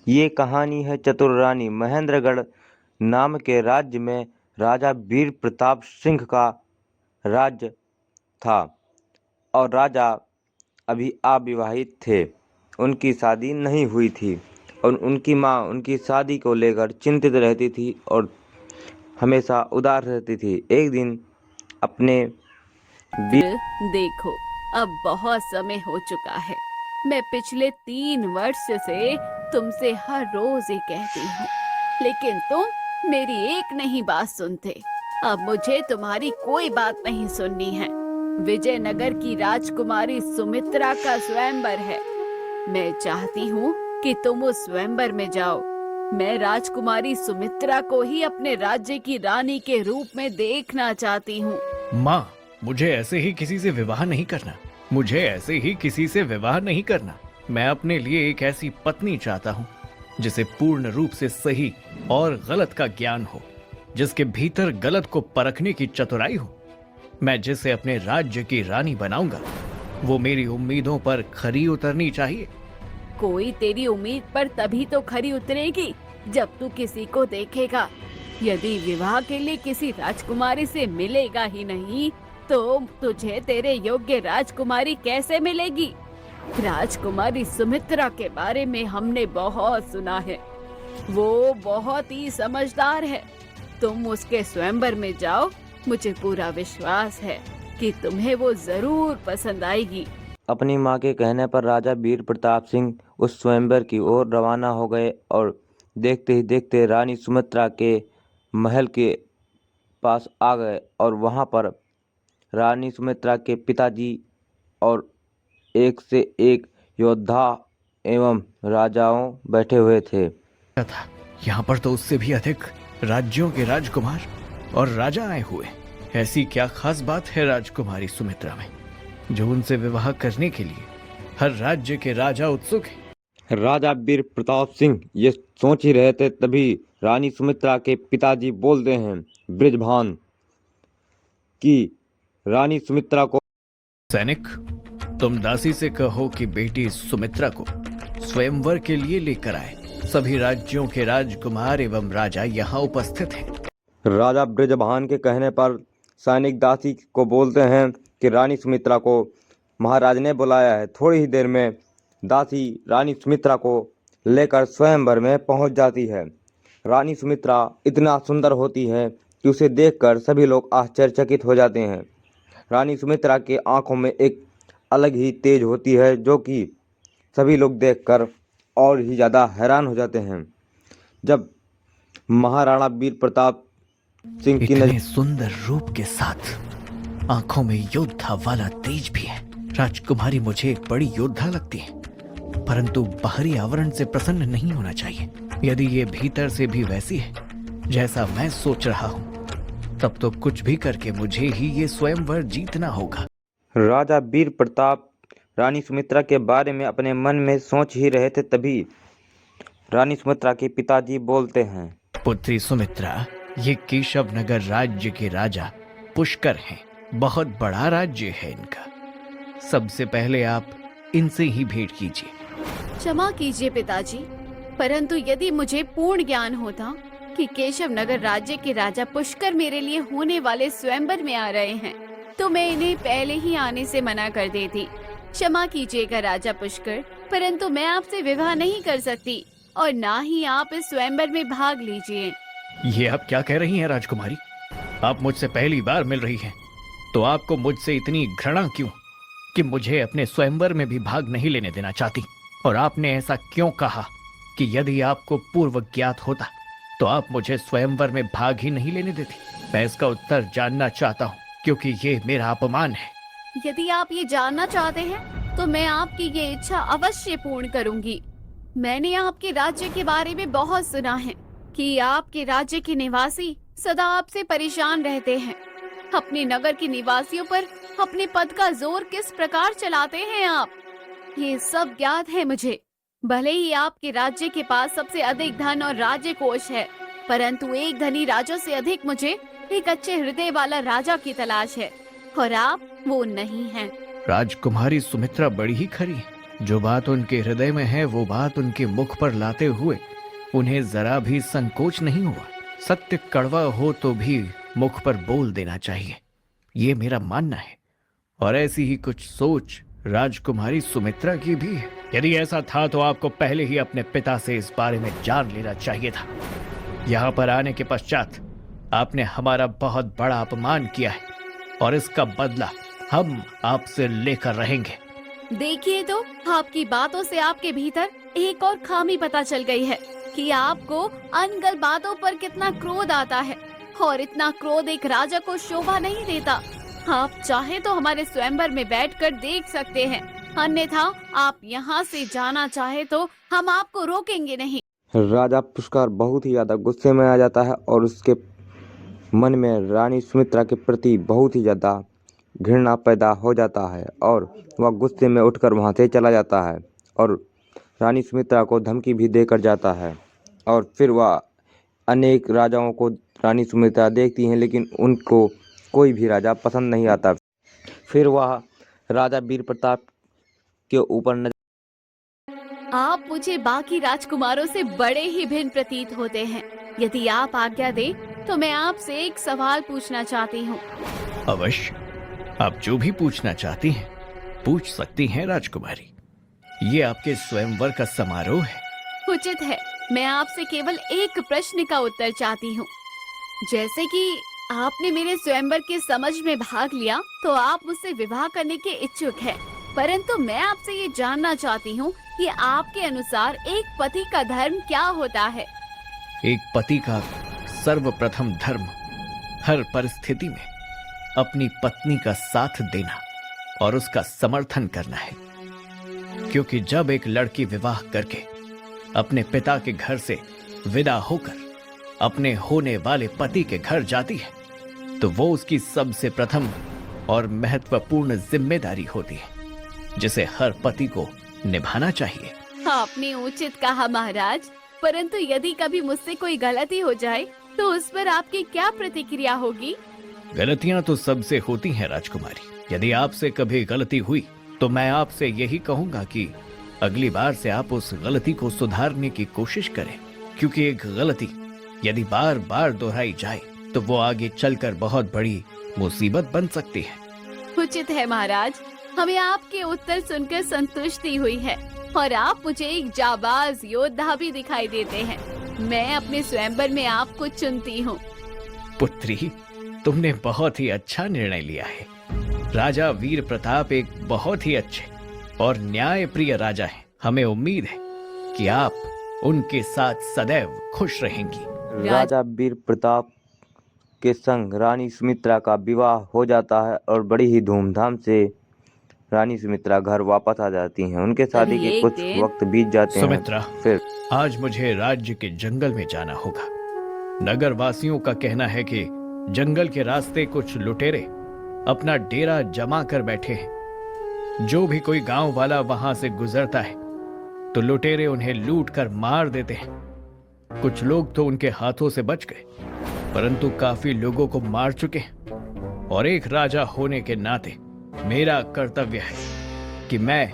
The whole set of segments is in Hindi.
ये कहानी है चतुर रानी महेंद्रगढ़ नाम के राज्य में राजा वीर प्रताप सिंह का राज्य था और राजा अभी अविवाहित थे। उनकी शादी नहीं हुई थी और उनकी माँ उनकी शादी को लेकर चिंतित रहती थी और हमेशा उदास रहती थी। एक दिन अपने देखो, अब बहुत समय हो चुका है। मैं पिछले 3 वर्ष से तुमसे हर रोज ये कहती हूँ, लेकिन तुम मेरी एक नहीं बात सुनते। अब मुझे तुम्हारी कोई बात नहीं सुननी है। विजयनगर की राजकुमारी सुमित्रा का स्वयंवर है। मैं चाहती हूँ कि तुम उस स्वयंवर में जाओ। मैं राजकुमारी सुमित्रा को ही अपने राज्य की रानी के रूप में देखना चाहती हूँ। माँ, मुझे ऐसे ही किसी से विवाह नहीं करना। मुझे ऐसे ही किसी से विवाह नहीं करना। मैं अपने लिए एक ऐसी पत्नी चाहता हूँ जिसे पूर्ण रूप से सही और गलत का ज्ञान हो, जिसके भीतर गलत को परखने की चतुराई हो। मैं जिसे अपने राज्य की रानी बनाऊंगा वो मेरी उम्मीदों पर खरी उतरनी चाहिए। कोई तेरी उम्मीद पर तभी तो खरी उतरेगी जब तू किसी को देखेगा। यदि विवाह के लिए किसी राजकुमारी से मिलेगा ही नहीं तो तुझे तेरे योग्य राजकुमारी कैसे मिलेगी? राजकुमारी सुमित्रा के बारे में हमने बहुत सुना है। वो बहुत ही समझदार है। तुम उसके स्वयंवर में जाओ। मुझे पूरा विश्वास है कि तुम्हें वो जरूर पसंद आएगी। अपनी माँ के कहने पर राजा वीर प्रताप सिंह उस स्वयंवर की ओर रवाना हो गए और देखते ही देखते रानी सुमित्रा के महल के पास आ गए और वहाँ पर रानी सुमित्रा के पिताजी और एक से एक योद्धा एवं राजाओं बैठे हुए थे। था यहाँ पर तो उससे भी अधिक राज्यों के राजकुमार और राजा आए हुए। ऐसी क्या खास बात है राजकुमारी सुमित्रा में जो उनसे विवाह करने के लिए हर राज्य के राजा उत्सुक हैं? राजा वीर प्रताप सिंह ये सोच ही रहे थे, तभी रानी सुमित्रा के पिताजी बोलते हैं ब्रिजभान कि रानी सुमित्रा को सैनिक, तुम दासी से कहो कि बेटी सुमित्रा को स्वयंवर के लिए लेकर आए। सभी राज्यों के राजकुमार एवं राजा यहाँ उपस्थित हैं। राजा ब्रिजभान के कहने पर सैनिक दासी को बोलते हैं कि रानी सुमित्रा को महाराज ने बुलाया है। थोड़ी ही देर में दासी रानी सुमित्रा को लेकर स्वयंवर में पहुंच जाती है। रानी सुमित्रा इतना सुंदर होती है कि उसे देखकर सभी लोग आश्चर्यचकित हो जाते हैं। रानी सुमित्रा के आंखों में एक अलग ही तेज होती है जो कि सभी लोग देखकर और ही ज़्यादा हैरान हो जाते हैं। जब महाराणा वीर प्रताप सिंह की इतने सुंदर रूप के साथ आंखों में योद्धा वाला तेज भी है। राजकुमारी मुझे एक बड़ी योद्धा लगती है, परंतु बाहरी आवरण से प्रसन्न नहीं होना चाहिए। यदि ये भीतर से भी वैसी है जैसा मैं सोच रहा हूँ तब तो कुछ भी करके मुझे ही ये स्वयंवर जीतना होगा। राजा वीर प्रताप रानी सुमित्रा के बारे में अपने मन में सोच ही रहे थे, तभी रानी सुमित्रा के पिताजी बोलते हैं, पुत्री सुमित्रा, ये केशव नगर राज्य के राजा पुष्कर हैं। बहुत बड़ा राज्य है इनका। सबसे पहले आप इनसे ही भेंट कीजिए। क्षमा कीजिए पिताजी, परंतु यदि मुझे पूर्ण ज्ञान होता कि केशव नगर राज्य के राजा पुष्कर मेरे लिए होने वाले स्वयंवर में आ रहे हैं तो मैं इन्हें पहले ही आने से मना कर देती। क्षमा कीजिएगा राजा पुष्कर, परंतु मैं आपसे विवाह नहीं कर सकती और ना ही आप इस स्वयंवर में भाग लीजिए। ये आप क्या कह रही हैं राजकुमारी? आप मुझसे पहली बार मिल रही हैं तो आपको मुझसे इतनी घृणा क्यों कि मुझे अपने स्वयंवर में भी भाग नहीं लेने देना चाहती? और आपने ऐसा क्यों कहा कि यदि आपको पूर्व ज्ञात होता तो आप मुझे स्वयंवर में भाग ही नहीं लेने देती? मैं इसका उत्तर जानना चाहता हूँ क्योंकि ये मेरा अपमान है। यदि आप ये जानना चाहते हैं तो मैं आपकी ये इच्छा अवश्य पूर्ण करूंगी। मैंने आपके राज्य के बारे में बहुत सुना है कि आपके राज्य के निवासी सदा आपसे परेशान रहते हैं। अपने नगर के निवासियों पर अपने पद का जोर किस प्रकार चलाते हैं आप, ये सब ज्ञात है मुझे। भले ही आपके राज्य के पास सबसे अधिक धन और राज्य कोष है, परंतु एक धनी राजा से अधिक मुझे एक अच्छे हृदय वाला राजा की तलाश है और आप वो नहीं हैं। राजकुमारी सुमित्रा बड़ी ही खरी है। जो बात उनके हृदय में है वो बात उनके मुख पर लाते हुए उन्हें जरा भी संकोच नहीं हुआ। सत्य कड़वा हो तो भी मुख पर बोल देना चाहिए, ये मेरा मानना है। और ऐसी ही कुछ सोच राजकुमारी सुमित्रा की भी है। यदि ऐसा था तो आपको पहले ही अपने पिता से इस बारे में जान लेना चाहिए था। यहाँ पर आने के पश्चात आपने हमारा बहुत बड़ा अपमान किया है और इसका बदला हम आपसे लेकर रहेंगे। देखिए तो आपकी बातों से आपके भीतर एक और खामी पता चल गई है कि आपको अनगल बातों पर कितना क्रोध आता है, और इतना क्रोध एक राजा को शोभा नहीं देता। आप चाहे तो हमारे स्वयंवर में बैठकर देख सकते हैं, अन्यथा आप यहाँ से जाना चाहे तो हम आपको रोकेंगे नहीं। राजा पुष्कर बहुत ही ज्यादा गुस्से में आ जाता है और उसके मन में रानी सुमित्रा के प्रति बहुत ही ज्यादा घृणा पैदा हो जाता है और वह गुस्से में उठकर वहां से चला जाता है और रानी सुमित्रा को धमकी भी देकर जाता है। और फिर वह अनेक राजाओं को रानी सुमित्रा देखती हैं, लेकिन उनको कोई भी राजा पसंद नहीं आता। फिर वह राजा वीर प्रताप के ऊपर आप मुझे बाकी राजकुमारों से बड़े ही भिन्न प्रतीत होते हैं। यदि आप आज्ञा दें तो मैं आपसे एक सवाल पूछना चाहती हूँ। अवश्य, आप जो भी पूछना चाहती हैं पूछ सकती हैं राजकुमारी। ये आपके स्वयंवर का समारोह है। उचित है, मैं आपसे केवल एक प्रश्न का उत्तर चाहती हूँ। जैसे कि आपने मेरे स्वयंवर के समझ में भाग लिया तो आप मुझसे विवाह करने के इच्छुक हैं, परंतु मैं आपसे ये जानना चाहती हूँ कि आपके अनुसार एक पति का धर्म क्या होता है? एक पति का सर्वप्रथम धर्म हर परिस्थिति में अपनी पत्नी का साथ देना और उसका समर्थन करना है, क्योंकि जब एक लड़की विवाह करके अपने पिता के घर से विदा होकर अपने होने वाले पति के घर जाती है तो वो उसकी सबसे प्रथम और महत्वपूर्ण जिम्मेदारी होती है, जिसे हर पति को निभाना चाहिए। आपने उचित कहा महाराज, परंतु यदि कभी मुझसे कोई गलती हो जाए तो उस पर आपकी क्या प्रतिक्रिया होगी? गलतियां तो सबसे होती हैं राजकुमारी। यदि आपसे कभी गलती हुई तो मैं आपसे यही कहूंगा कि अगली बार से आप उस गलती को सुधारने की कोशिश करें, क्योंकि एक गलती यदि बार बार दोहराई जाए तो वो आगे चलकर बहुत बड़ी मुसीबत बन सकती है। उचित है महाराज, हमें आपके उत्तर सुनकर संतुष्टि हुई है और आप मुझे एक जाबाज योद्धा भी दिखाई देते हैं। मैं अपने स्वयंवर में आपको चुनती हूँ। पुत्री, तुमने बहुत ही अच्छा निर्णय लिया है। राजा वीर प्रताप एक बहुत ही अच्छे और न्याय प्रिय राजा हैं। हमें उम्मीद है कि आप उनके साथ सदैव खुश रहेंगी। राजा वीर प्रताप के संग रानी सुमित्रा का विवाह हो जाता है और बड़ी ही धूमधाम से रानी सुमित्रा घर वापस आ जाती हैं। उनके शादी के कुछ वक्त बीत जाते हैं। सुमित्रा, फिर आज मुझे राज्य के जंगल में जाना होगा। नगर वासियों का कहना है कि जंगल के रास्ते कुछ लुटेरे अपना डेरा जमा कर बैठे हैं। जो भी कोई गांव वाला वहां से गुजरता है तो लुटेरे उन्हें लूट कर मार देते हैं। कुछ लोग तो उनके हाथों से बच गए, परंतु काफी लोगों को मार चुके हैं। और एक राजा होने के नाते मेरा कर्तव्य है कि मैं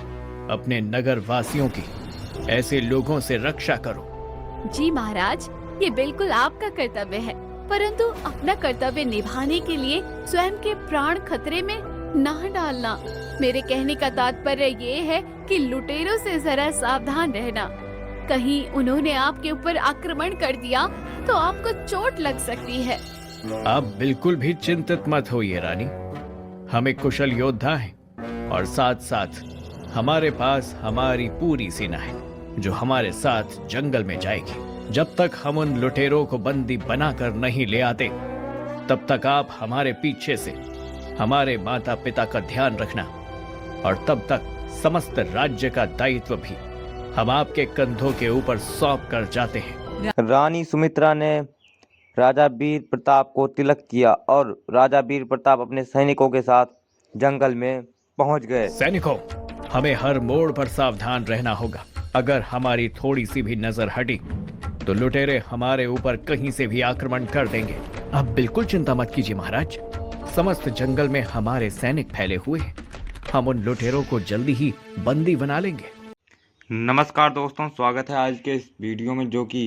अपने नगर वासियों की ऐसे लोगों से रक्षा करूं। जी महाराज, ये बिल्कुल आपका कर्तव्य है, परंतु अपना कर्तव्य निभाने के लिए स्वयं के प्राण खतरे में ना डालना। मेरे कहने का तात्पर्य ये है कि लुटेरों से जरा सावधान रहना। कहीं उन्होंने आपके ऊपर आक्रमण कर दिया तो आपको चोट लग सकती है। आप बिल्कुल भी चिंतित मत होइए रानी। हम एक कुशल योद्धा हैं और साथ साथ हमारे पास हमारी पूरी सेना है जो हमारे साथ जंगल में जाएगी। जब तक हम उन लुटेरों को बंदी बनाकर नहीं ले आते तब तक आप हमारे पीछे से हमारे माता पिता का ध्यान रखना, और तब तक समस्त राज्य का दायित्व भी हम आपके कंधों के ऊपर सौंप कर जाते हैं। रानी सुमित्रा ने राजा वीर प्रताप को तिलक किया और राजा वीर प्रताप अपने सैनिकों के साथ जंगल में पहुंच गए। सैनिकों, हमें हर मोड़ पर सावधान रहना होगा। अगर हमारी थोड़ी सी भी नजर हटी तो लुटेरे हमारे ऊपर कहीं से भी आक्रमण कर देंगे। आप बिल्कुल चिंता मत कीजिए महाराज, समस्त जंगल में हमारे सैनिक फैले हुए हैं। हम उन लुटेरों को जल्दी ही बंदी बना लेंगे। नमस्कार दोस्तों, स्वागत है आज के इस वीडियो में, जो कि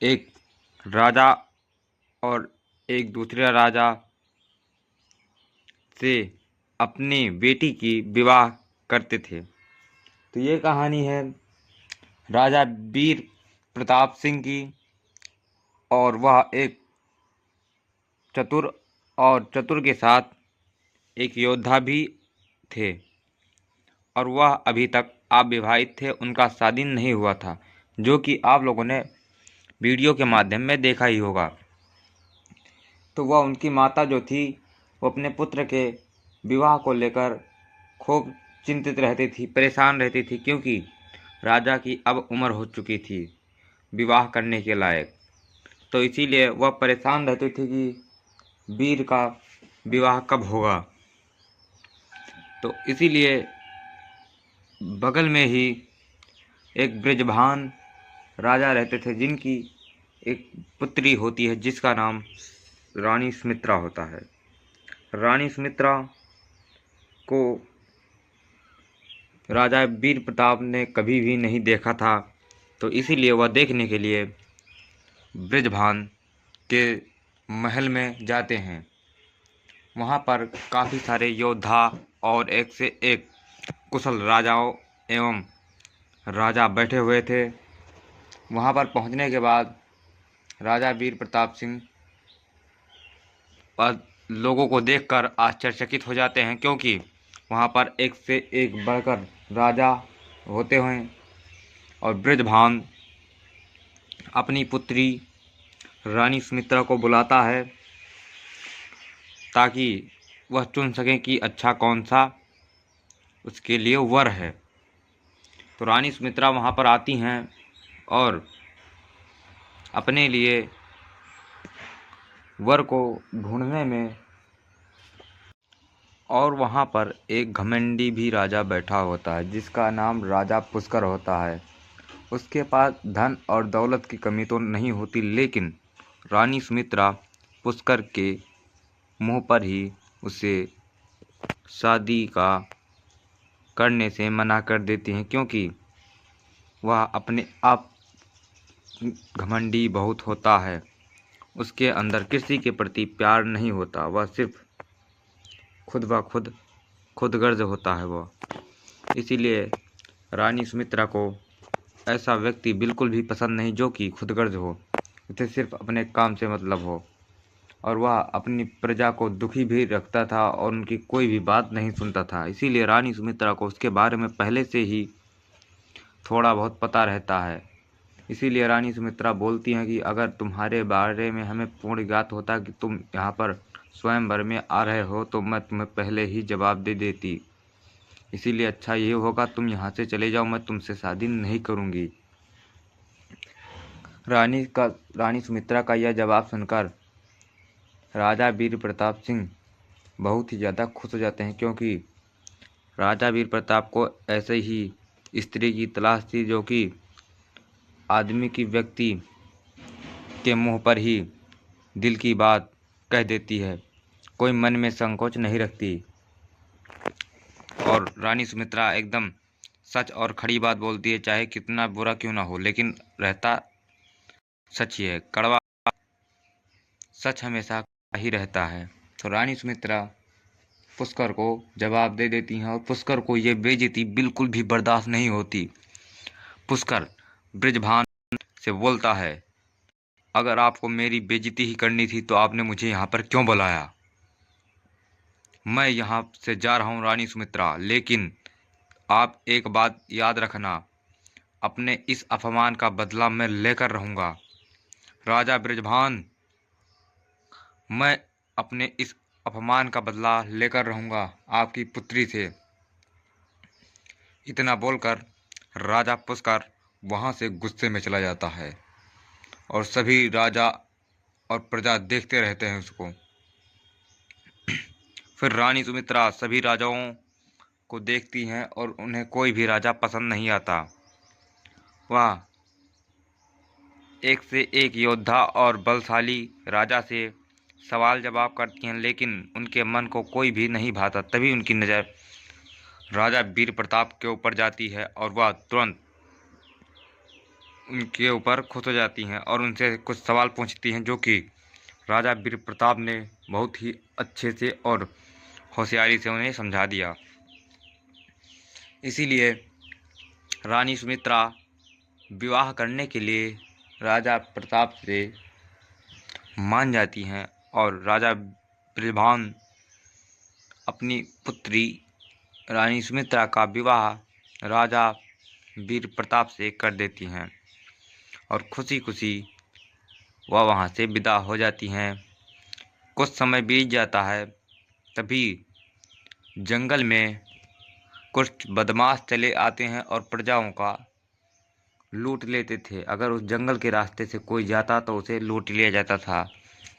एक राजा और एक दूसरे राजा से अपनी बेटी की विवाह करते थे। तो ये कहानी है राजा वीर प्रताप सिंह की, और वह एक चतुर के साथ एक योद्धा भी थे, और वह अभी तक अविवाहित थे, उनका शादी नहीं हुआ था, जो कि आप लोगों ने वीडियो के माध्यम में देखा ही होगा। तो वह उनकी माता जो थी, वो अपने पुत्र के विवाह को लेकर खूब चिंतित रहती थी, परेशान रहती थी, क्योंकि राजा की अब उम्र हो चुकी थी विवाह करने के लायक। तो इसीलिए वह परेशान रहती थी कि वीर का विवाह कब होगा। तो इसीलिए बगल में ही एक ब्रजभान राजा रहते थे, जिनकी एक पुत्री होती है जिसका नाम रानी सुमित्रा होता है। रानी सुमित्रा को राजा वीर प्रताप ने कभी भी नहीं देखा था, तो इसीलिए वह देखने के लिए ब्रजभान के महल में जाते हैं। वहाँ पर काफ़ी सारे योद्धा और एक से एक कुशल राजाओं एवं राजा बैठे हुए थे। वहाँ पर पहुँचने के बाद राजा वीर प्रताप सिंह लोगों को देखकर आश्चर्यचकित हो जाते हैं, क्योंकि वहाँ पर एक से एक बढ़कर राजा होते हैं। और ब्रजभान अपनी पुत्री रानी सुमित्रा को बुलाता है, ताकि वह चुन सकें कि अच्छा कौन सा उसके लिए वर है। तो रानी सुमित्रा वहाँ पर आती हैं और अपने लिए वर को ढूंढने में, और वहाँ पर एक घमंडी भी राजा बैठा होता है जिसका नाम राजा पुष्कर होता है। उसके पास धन और दौलत की कमी तो नहीं होती, लेकिन रानी सुमित्रा पुष्कर के मुंह पर ही उसे शादी का करने से मना कर देती हैं, क्योंकि वह अपने आप घमंडी बहुत होता है। उसके अंदर किसी के प्रति प्यार नहीं होता, वह सिर्फ खुद ब खुदगर्ज होता है वह। इसीलिए रानी सुमित्रा को ऐसा व्यक्ति बिल्कुल भी पसंद नहीं जो कि खुदगर्ज हो, उसे सिर्फ अपने काम से मतलब हो। और वह अपनी प्रजा को दुखी भी रखता था और उनकी कोई भी बात नहीं सुनता था। इसीलिए रानी सुमित्रा को उसके बारे में पहले से ही थोड़ा बहुत पता रहता है। इसीलिए रानी सुमित्रा बोलती हैं कि अगर तुम्हारे बारे में हमें पूर्ण ज्ञात होता कि तुम यहाँ पर स्वयंवर में आ रहे हो, तो मैं तुम्हें पहले ही जवाब दे देती। इसीलिए अच्छा ये होगा तुम यहाँ से चले जाओ, मैं तुमसे शादी नहीं करूँगी। रानी सुमित्रा का यह जवाब सुनकर राजा वीर प्रताप सिंह बहुत ही ज़्यादा खुश हो जाते हैं, क्योंकि राजा वीर प्रताप को ऐसे ही स्त्री की तलाश थी जो कि आदमी की व्यक्ति के मुंह पर ही दिल की बात कह देती है, कोई मन में संकोच नहीं रखती। और रानी सुमित्रा एकदम सच और खड़ी बात बोलती है, चाहे कितना बुरा क्यों ना हो, लेकिन रहता सच ही है, कड़वा सच हमेशा ही रहता है। तो रानी सुमित्रा पुष्कर को जवाब दे देती हैं, और पुष्कर को ये बेइज्जती बिल्कुल भी बर्दाश्त नहीं होती। पुष्कर ब्रजभान से बोलता है, अगर आपको मेरी बेइज्जती ही करनी थी तो आपने मुझे यहाँ पर क्यों बुलाया? मैं यहाँ से जा रहा हूँ रानी सुमित्रा, लेकिन आप एक बात याद रखना, अपने इस अपमान का बदला मैं लेकर रहूँगा। राजा ब्रजभान, मैं अपने इस अपमान का बदला लेकर रहूँगा आपकी पुत्री से। इतना बोलकर राजा पुष्कर वहाँ से गुस्से में चला जाता है, और सभी राजा और प्रजा देखते रहते हैं उसको। फिर रानी सुमित्रा सभी राजाओं को देखती हैं और उन्हें कोई भी राजा पसंद नहीं आता। वह एक से एक योद्धा और बलशाली राजा से सवाल जवाब करती हैं, लेकिन उनके मन को कोई भी नहीं भाता। तभी उनकी नज़र राजा वीर प्रताप के ऊपर जाती है और वह तुरंत उनके ऊपर खुश हो जाती हैं और उनसे कुछ सवाल पूछती हैं, जो कि राजा वीर प्रताप ने बहुत ही अच्छे से और होशियारी से उन्हें समझा दिया। इसीलिए रानी सुमित्रा विवाह करने के लिए राजा प्रताप से मान जाती हैं और राजा बृहद्रथ अपनी पुत्री रानी सुमित्रा का विवाह राजा वीर प्रताप से कर देती हैं और खुशी खुशी वह वहाँ से विदा हो जाती हैं। कुछ समय बीत जाता है, तभी जंगल में कुछ बदमाश चले आते हैं और प्रजाओं का लूट लेते थे। अगर उस जंगल के रास्ते से कोई जाता तो उसे लूट लिया जाता था।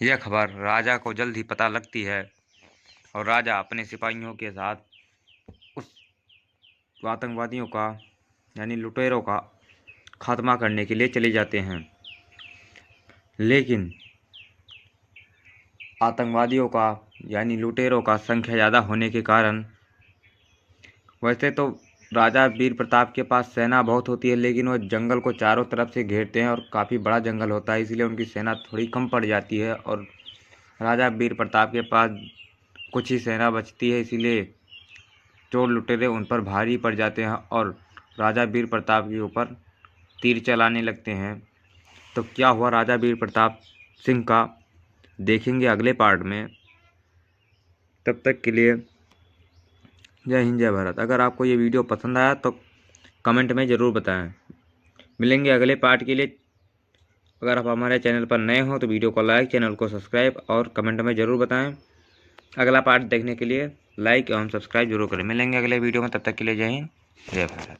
यह खबर राजा को जल्द ही पता लगती है और राजा अपने सिपाहियों के साथ उस आतंकवादियों का यानी लुटेरों का खात्मा करने के लिए चले जाते हैं। लेकिन आतंकवादियों का यानी लुटेरों का संख्या ज़्यादा होने के कारण, वैसे तो राजा वीर प्रताप के पास सेना बहुत होती है, लेकिन वह जंगल को चारों तरफ से घेरते हैं और काफ़ी बड़ा जंगल होता है, इसलिए उनकी सेना थोड़ी कम पड़ जाती है और राजा वीर प्रताप के पास कुछ ही सेना बचती है। इसीलिए चोर लुटेरे उन पर भारी पड़ जाते हैं और राजा वीर प्रताप के ऊपर तीर चलाने लगते हैं। तो क्या हुआ राजा वीर प्रताप सिंह का, देखेंगे अगले पार्ट में। तब तक के लिए जय हिंद जय भारत। अगर आपको ये वीडियो पसंद आया तो कमेंट में ज़रूर बताएं। मिलेंगे अगले पार्ट के लिए। अगर आप हमारे चैनल पर नए हो तो वीडियो को लाइक, चैनल को सब्सक्राइब और कमेंट में ज़रूर बताएं। अगला पार्ट देखने के लिए लाइक एवं सब्सक्राइब जरूर करें। मिलेंगे अगले वीडियो में, तब तक के लिए जय हिंद जय भारत।